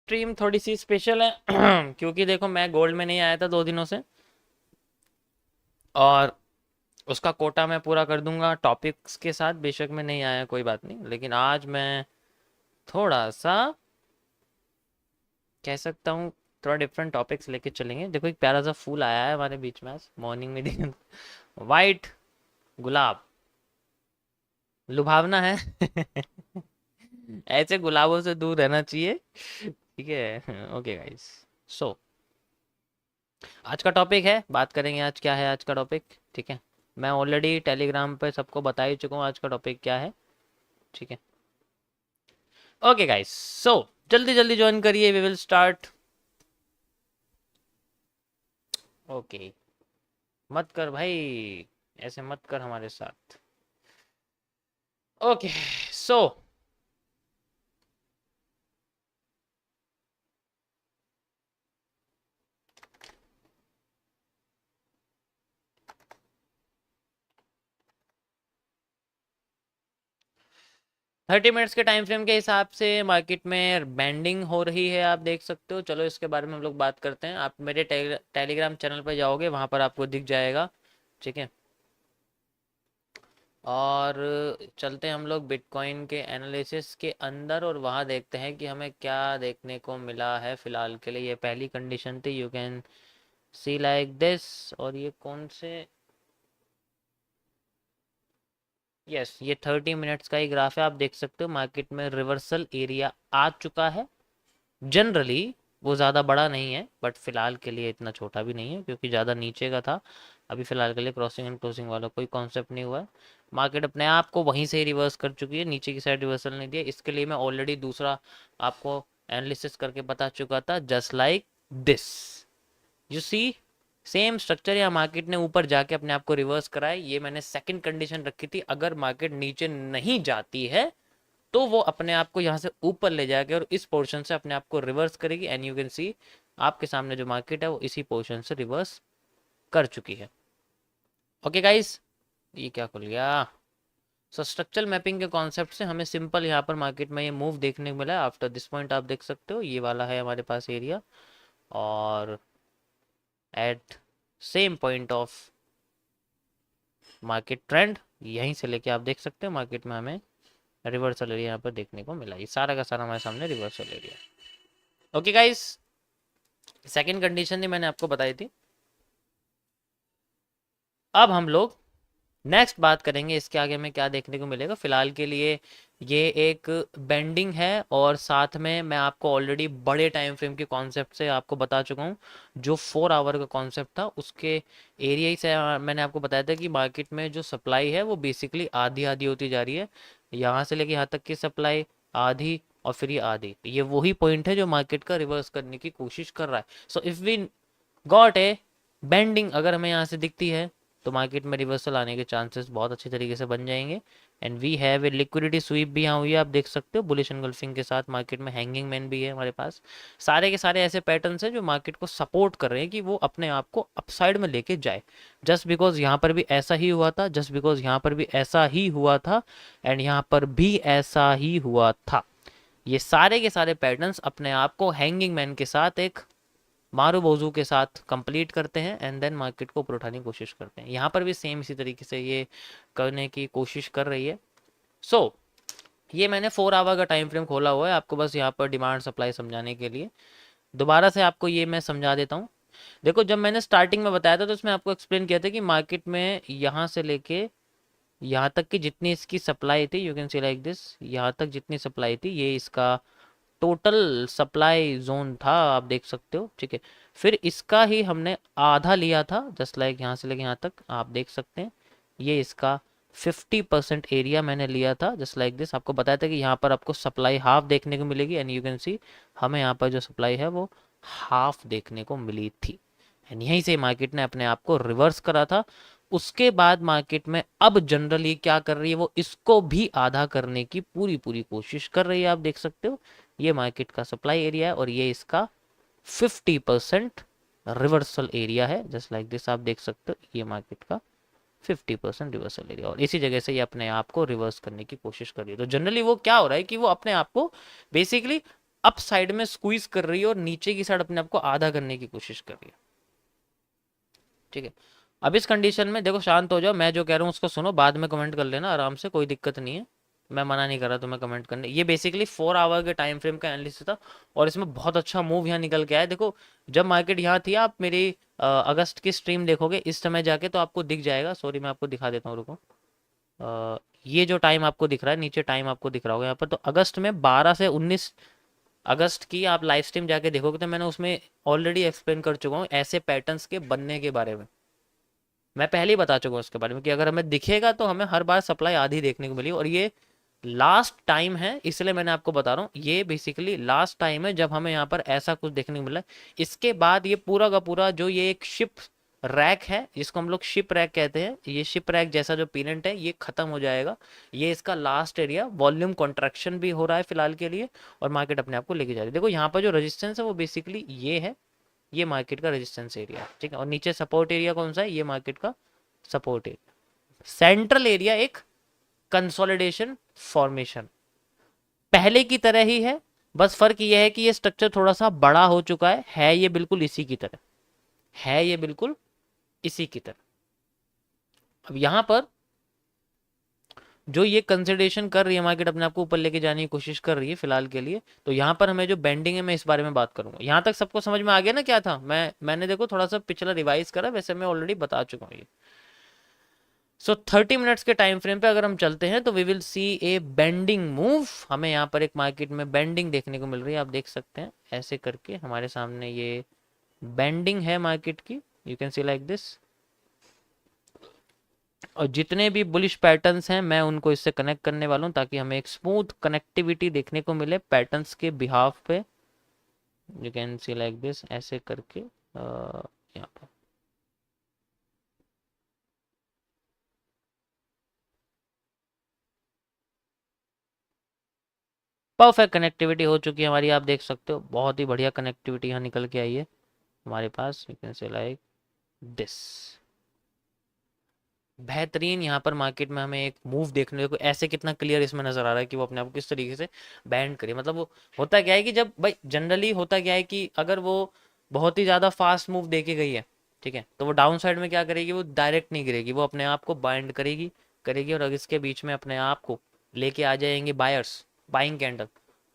Stream थोड़ी सी special है क्योंकि देखो मैं गोल्ड में नहीं आया था 2 दिनों से, और उसका कोटा मैं पूरा कर दूंगा टॉपिक्स के साथ। बेशक मैं नहीं आया, कोई बात नहीं, लेकिन आज मैं थोड़ा सा कह सकता हूँ, थोड़ा डिफरेंट टॉपिक्स लेके चलेंगे। देखो एक प्यारा सा फूल आया है हमारे बीच में आज मॉर्निंग में देखा, वाइट गुलाब, लुभावना है ऐसे गुलाबों से दूर रहना चाहिए, ठीक है। ओके गाइस, सो आज का टॉपिक है, बात करेंगे आज क्या है आज का टॉपिक, ठीक है। मैं ऑलरेडी टेलीग्राम पे सबको बता ही चुका हूँ आज का टॉपिक क्या है, ठीक है। ओके गाइस, सो जल्दी जल्दी ज्वाइन करिए, वी विल स्टार्ट। ओके, मत कर भाई, ऐसे मत कर हमारे साथ। ओके, सो 30 मिनट्स के टाइम फ्रेम के हिसाब से मार्केट में बैंडिंग हो रही है, आप देख सकते हो। चलो इसके बारे में हम लोग बात करते हैं। आप मेरे टेलीग्राम चैनल पर जाओगे, वहां पर आपको दिख जाएगा, ठीक है। और चलते हैं हम लोग बिटकॉइन के एनालिसिस के अंदर, और वहाँ देखते हैं कि हमें क्या देखने को मिला है फिलहाल के लिए। ये पहली कंडीशन थी, you can see like this. और ये कौन से, यस, ये 30 मिनट्स का ही ग्राफ है। आप देख सकते हो मार्केट में रिवर्सल एरिया आ चुका है। जनरली वो ज़्यादा बड़ा नहीं है, बट फिलहाल के लिए इतना छोटा भी नहीं है क्योंकि ज़्यादा नीचे का था। अभी फिलहाल के लिए क्रॉसिंग एंड क्लोजिंग वाला कोई कॉन्सेप्ट नहीं हुआ है। मार्केट अपने आप को वहीं से ही रिवर्स कर चुकी है, नीचे की साइड रिवर्सल नहीं दिया। इसके लिए मैं ऑलरेडी दूसरा आपको एनालिसिस करके बता चुका था, just like this, you see same structure. या मार्केट ने ऊपर जाके अपने आप को रिवर्स कराए, ये मैंने सेकंड कंडीशन रखी थी। अगर मार्केट नीचे नहीं जाती है तो वो अपने आप को यहाँ से ऊपर ले जाएगी और इस पोर्शन से अपने आप को रिवर्स करेगी। एंड यू कैन सी आपके सामने जो मार्केट है वो इसी पोर्शन से रिवर्स कर चुकी है। ओके गाइस, ये क्या खुल गया। सो स्ट्रक्चरल मैपिंग के कॉन्सेप्ट से हमें सिंपल यहाँ पर मार्केट में ये मूव देखने को मिला है। आफ्टर दिस पॉइंट आप देख सकते हो, ये वाला है हमारे पास एरिया, और at same point of market trend यहीं से लेके आप देख सकते हो मार्केट में हमें रिवर्सल एरिया यहाँ पर देखने को मिला। ये सारा का सारा हमारे सामने reversal area. Okay guys, second condition थी मैंने आपको बताई थी। अब हम लोग नेक्स्ट बात करेंगे इसके आगे में क्या देखने को मिलेगा। फिलहाल के लिए ये एक बेंडिंग है, और साथ में मैं आपको ऑलरेडी बड़े टाइम फ्रेम के कॉन्सेप्ट से आपको बता चुका हूँ। जो 4 आवर का कॉन्सेप्ट था उसके एरिया से मैंने आपको बताया था कि मार्केट में जो सप्लाई है वो बेसिकली आधी आधी होती जा रही है। यहाँ से लेके यहाँ तक की सप्लाई आधी, और फिर ये आधी। ये वही पॉइंट है जो मार्केट का रिवर्स करने की कोशिश कर रहा है। So if we got a bending, अगर हमें यहाँ से दिखती है तो मार्केट में रिवर्सल आने के चांसेस बहुत अच्छे तरीके से बन जाएंगे। And we have a liquidity sweep भी यहाँ हुई है, आप देख सकते हो। बुलिश एंगल्फिंग के साथ मार्केट में हैंगिंग मैन भी है हमारे पास। सारे के सारे ऐसे पैटर्न्स हैं जो मार्केट को सपोर्ट कर रहे हैं कि वो अपने आप को अपसाइड में लेके जाए। जस्ट बिकॉज यहाँ पर भी ऐसा ही हुआ था, जस्ट बिकॉज यहाँ पर भी ऐसा ही हुआ था, एंड यहाँ पर भी ऐसा ही हुआ था। ये सारे के सारे पैटर्न्स अपने आप को हैंगिंग मैन के साथ एक मारू बोजू के साथ कंप्लीट करते हैं, एंड देन मार्केट को ऊपर उठाने की कोशिश करते हैं। यहाँ पर भी सेम इसी तरीके से ये करने की कोशिश कर रही है। सो ये मैंने 4 आवर का टाइम फ्रेम खोला हुआ है आपको बस यहाँ पर डिमांड सप्लाई समझाने के लिए। दोबारा से आपको ये मैं समझा देता हूँ। देखो जब मैंने स्टार्टिंग में बताया था तो उसमें आपको एक्सप्लेन किया था कि मार्केट में यहाँ से लेके यहाँ तक की जितनी इसकी सप्लाई थी, you can see like this, यहाँ तक जितनी सप्लाई थी ये इसका टोटल सप्लाई जोन था, आप देख सकते हो, ठीक है। फिर इसका ही हमने आधा लिया था, जस्ट लाइक यहाँ से लेके यहाँ तक आप देख सकते हैं। ये इसका 50% एरिया मैंने लिया था, जस्ट लाइक दिस। आपको बताया था कि यहाँ पर आपको सप्लाई हाफ देखने को मिलेगी, एंड यू कैन सी हमें यहाँ पर जो सप्लाई है वो हाफ देखने को मिली थी। एंड यहीं से मार्केट ने अपने आप को रिवर्स करा था। उसके बाद मार्केट में अब जनरली क्या कर रही है, वो इसको भी आधा करने की पूरी पूरी कोशिश कर रही है, आप देख सकते हो। ये मार्केट का सप्लाई एरिया है और ये इसका 50% रिवर्सल एरिया है, जस्ट लाइक दिस। आप देख सकते हो ये मार्केट का 50% रिवर्सल एरिया, और इसी जगह से ये अपने आप को रिवर्स करने की कोशिश कर रही है। तो जनरली वो क्या हो रहा है कि वो अपने आप को बेसिकली अप साइड में स्क्वीज कर रही है और नीचे की साइड अपने आप को आधा करने की कोशिश कर रही है। ठीक है, अब इस कंडीशन में देखो, शांत हो जाओ, मैं जो कह रहा हूँ उसको सुनो, बाद में कमेंट कर लेना आराम से, कोई दिक्कत नहीं है, मैं मना नहीं कर रहा तुम्हें कमेंट करने। ये बेसिकली 4 आवर के टाइम फ्रेम का एनालिसिस था और इसमें बहुत अच्छा मूव यहाँ निकल के आया। देखो जब मार्केट यहाँ थी, आप मेरी अगस्त की स्ट्रीम देखोगे इस समय जाके तो आपको दिख जाएगा। सॉरी मैं आपको दिखा देता हूँ, रुको। ये जो टाइम आपको दिख रहा है नीचे, टाइम आपको दिख रहा होगा यहाँ पर, तो अगस्त में 12 से 19 अगस्त की आप लाइव स्ट्रीम जाके देखोगे तो मैंने उसमें ऑलरेडी एक्सप्लेन कर चुका हूँ ऐसे पैटर्न्स के बनने के बारे में। मैं पहले ही बता चुका हूँ उसके बारे में कि अगर हमें दिखेगा तो हमें हर बार सप्लाई आधी देखने को मिली, और ये लास्ट टाइम है, इसलिए मैंने आपको बता रहा हूँ ये बेसिकली लास्ट टाइम है जब हमें यहाँ पर ऐसा कुछ देखने को मिला। इसके बाद ये पूरा का पूरा जो ये एक शिप रैक है, जिसको हम लोग शिप रैक कहते हैं, ये शिप रैक जैसा जो पीरेंट है ये खत्म हो जाएगा। ये इसका लास्ट एरिया, वॉल्यूम कॉन्ट्रैक्शन भी हो रहा है फिलहाल के लिए और मार्केट अपने आप को लेके जा रही है। देखो यहाँ पर जो रेजिस्टेंस है वो बेसिकली ये है, ये मार्केट का रेजिस्टेंस एरिया, ठीक है, और नीचे सपोर्ट एरिया कौन सा है, ये मार्केट का सपोर्ट एरिया। सेंट्रल एरिया एक कंसोलिडेशन फॉर्मेशन पहले की तरह ही है, बस फर्क ये है कि ये स्ट्रक्चर थोड़ा सा बड़ा हो चुका है ये बिल्कुल इसी की तरह है, ये बिल्कुल इसी की तरह। अब यहां पर जो ये कंसिडरेशन कर रही है मार्केट, अपने आप को ऊपर लेके जाने की कोशिश कर रही है फिलहाल के लिए, तो यहाँ पर हमें जो बेंडिंग है मैं इस बारे में बात करूंगा। यहाँ तक सबको समझ में आ गया ना क्या था, मैंने देखो थोड़ा सा पिछला रिवाइज करा, वैसे मैं ऑलरेडी बता चुका हूँ ये। सो 30 मिनट्स के टाइम फ्रेम पे अगर हम चलते हैं तो we will see a bending move. हमें यहाँ पर एक मार्केट में बेंडिंग देखने को मिल रही है, आप देख सकते हैं ऐसे करके हमारे सामने ये बेंडिंग है मार्केट की, you can see like this. और जितने भी बुलिश पैटर्न्स हैं मैं उनको इससे कनेक्ट करने वाला हूँ ताकि हमें एक स्मूथ कनेक्टिविटी देखने को मिले पैटर्न्स के बिहाफ पे। You can see like this, ऐसे करके यहाँ पर परफेक्ट कनेक्टिविटी हो चुकी है हमारी, आप देख सकते हो बहुत ही बढ़िया कनेक्टिविटी यहाँ निकल के आई है हमारे पास। You can say like this, बेहतरीन यहाँ पर मार्केट में हमें एक मूव देखने को ऐसे कितना क्लियर इसमें नजर आ रहा है कि वो अपने आप को किस तरीके से बैंड करे। मतलब वो होता क्या है कि जब भाई जनरली होता क्या है कि अगर वो बहुत ही ज़्यादा फास्ट मूव देके गई है, ठीक है, तो वो डाउन साइड में क्या करेगी, वो डायरेक्ट नहीं गिरेगी, वो अपने आप को बाइंड करेगी करेगी और अगर इसके बीच में अपने आप को लेके आ जाएंगे बायर्स, बाइंग कैंडल,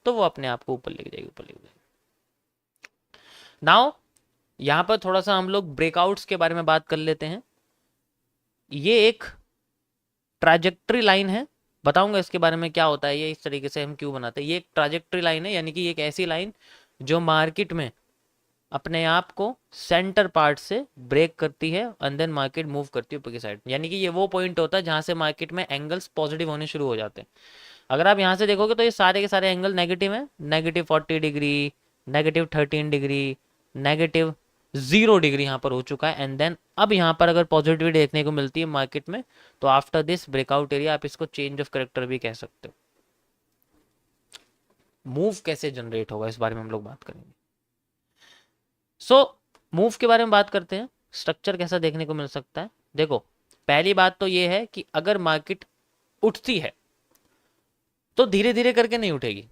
तो वो अपने आप को ऊपर लेके जाएगी, ऊपर लेके जाएगी। नाउ यहाँ पर थोड़ा सा हम लोग ब्रेकआउट्स के बारे में बात कर लेते हैं। ये एक ट्राजेक्ट्री लाइन है, बताऊंगा इसके बारे में क्या होता है, ये इस तरीके से हम क्यों बनाते हैं। ये एक ट्राजेक्ट्री लाइन है, यानी कि एक ऐसी लाइन जो मार्केट में अपने आप को सेंटर पार्ट से ब्रेक करती है एंड देन मार्केट मूव करती है ऊपर की साइड। यानी कि ये वो पॉइंट होता है जहां से मार्केट में एंगल्स पॉजिटिव होने शुरू हो जाते हैं। अगर आप यहाँ से देखोगे तो ये सारे के सारे एंगल नेगेटिव है, -40 डिग्री, -13 डिग्री, -0 डिग्री यहाँ पर हो चुका है। एंड देन अब यहाँ पर अगर पॉजिटिविटी देखने को मिलती है मार्केट में तो आफ्टर दिस ब्रेकआउट एरिया आप इसको चेंज ऑफ करेक्टर भी कह सकते हो। मूव कैसे जनरेट होगा इस बारे में हम लोग बात करेंगे। सो मूव के बारे में बात करते हैं, स्ट्रक्चर कैसा देखने को मिल सकता है। देखो पहली बात तो ये है कि अगर मार्केट उठती है तो धीरे धीरे करके नहीं उठेगी,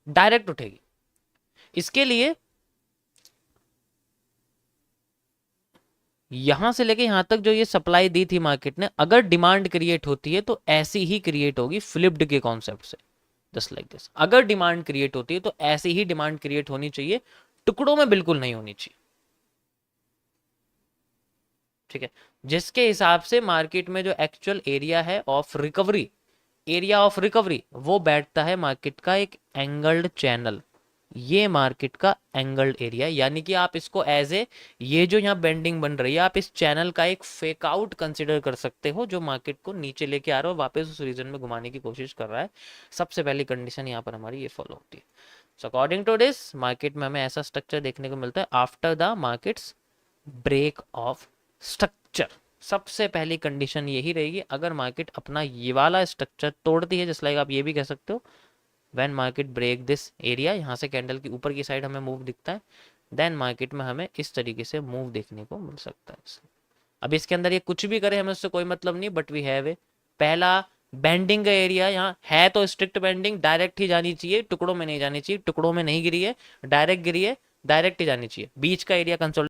डायरेक्ट उठेगी। इसके लिए यहां से लेके यहां तक जो ये सप्लाई दी थी मार्केट ने, अगर डिमांड क्रिएट होती है तो ऐसी ही क्रिएट होगी फ्लिप्ड के कॉन्सेप्ट से, जस्ट लाइक दिस। अगर डिमांड क्रिएट होती है तो ऐसी ही डिमांड क्रिएट होनी चाहिए, टुकड़ों में बिल्कुल नहीं होनी चाहिए, ठीक है। जिसके हिसाब से मार्केट में जो एक्चुअल एरिया है of recovery, area of recovery वो बैठता है मार्केट का एक एंगल्ड चैनल, ये मार्केट का एंगल्ड एरिया। यानी कि आप इसको एज ए, ये जो यहाँ बेंडिंग बन रही है आप इस चैनल का एक फेक आउट कंसिडर कर सकते हो जो मार्केट को नीचे लेके आ रहा है और वापस उस रीजन में घुमाने की कोशिश कर रहा है। सबसे पहली कंडीशन यहाँ पर हमारी ये फॉलो होती है। So according to this market में हमें ऐसा स्ट्रक्चर देखने को मिलता है after the markets break of structure. सबसे पहली कंडीशन यही रहेगी, अगर मार्केट अपना ये वाला स्ट्रक्चर तोड़ती है, जस्ट लाइक आप ये भी कह सकते हो when market break this area, यहाँ से कैंडल की ऊपर की साइड हमें मूव दिखता है, देन मार्केट में हमें इस तरीके से मूव देखने को मिल सकता है। अब इसके अंदर ये कुछ भी करे हमें उससे कोई मतलब नहीं, बट वी हैव ए, पहला बेंडिंग का एरिया यहाँ है तो स्ट्रिक्ट बेंडिंग डायरेक्ट ही जानी चाहिए, टुकड़ों में नहीं जानी चाहिए, टुकड़ों में नहीं गिरी है, डायरेक्ट गिरी है, डायरेक्ट ही जानी चाहिए। बीच का एरिया कंसोलिडेट